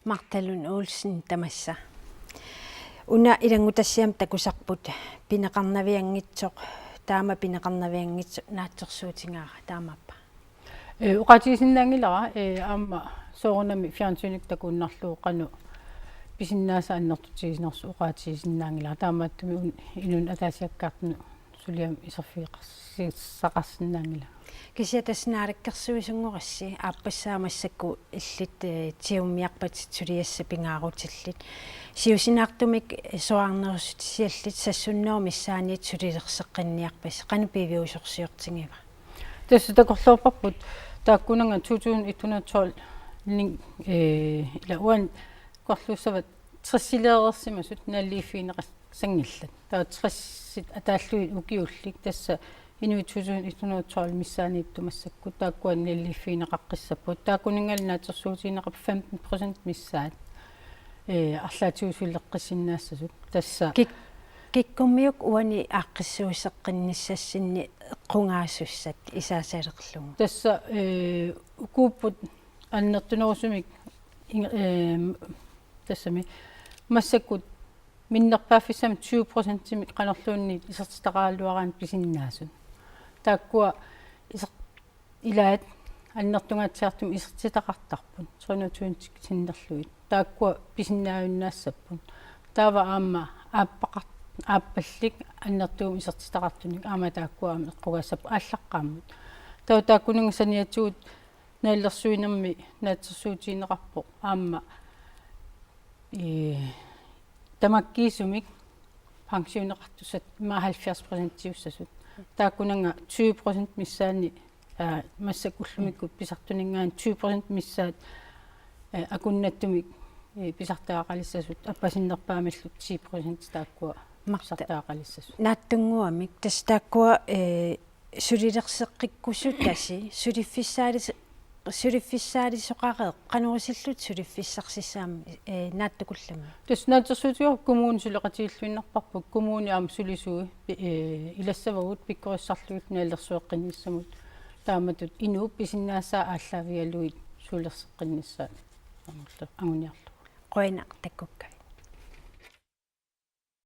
Martalun Olsen tamassa. Una ilangutassiam takusarput pineqarnaviangitsoq taama pineqarnaviangitsoq naatsorsuutingaara taamappa. Uqatiisinnaangilera aamma soorunami fjernsynik takunnarluu qanu pisinnaasa annertutiginersu uqatiisinnaangilera taamaattumi inun ataasiakkaartunu suliam iserfiiqarsaqarsinnaangila. Kisiatasnaalikkersuisunngorassi aappassaamassakku illit tiummiarpat suliassa pingaarutillit siusinaartumik soarnersutisiallit sassunneermissaaniit sulilerseqqinniarpas qanupiviusorsiortingiva. Tässä takorluorparput taakkunanga 2112 ning ila uan korluussavat trissileerersimasut nalliifiineqassangillat taa trissit ataalluit ukiullik tässä inui 2112 missaaniittumassakku taakkuan nalliifiineqaqqissaput taakkuningal naatersuutiineqap 15% missaat арлаатиусуллеққиссиннаассасут тасса киккуммиук уани ааққиссуисеққинниссасинни қунгаассуссат исаасаалеқлугу тасса укууппут аннертунерусумик тассами массаккут миннерпааффисами 20%-имик қанерлуунни исертитақааллуараан писиннаасут тааккуа илаат аннертунгаатсиартум исертитақартарпут 320 синнерлуит тааккуа писиннааюннаассаппут таава аама ааппаллик аннертуум исертитақартуник аама тааккуа аама эққугаассап ааллаққааммут таа тааккунинг саниатсуут нааллерсуинерми наатсерсуутиинеқарпо аама тамаккиисумик пансионеқартусат 70% тиуссасут тааккунанга 20% миссаани массакуллумиккут писартунингаан 20% миссаат акуннаттумик писартаақалиссасут аппасиннерпаамиллут 10% тааккуа писартаақалиссасут нааттунгуамик тастааккуа сулилерсеққиккусут таси сулиффиссаалисоқареэ қанерисиллут сулиффиссарсисаами нааттукуллама тас наатсерсуутиор коммуни сулеқатииллуиннарпарпут коммуни аама сулисуи илассавагут пиккориссарлуит наалерсуэққинниссамут тааматут инууп писиннаассаа ааллаавиалуит сулерсеққиннissaat ангуниарлу qoinaq takkukka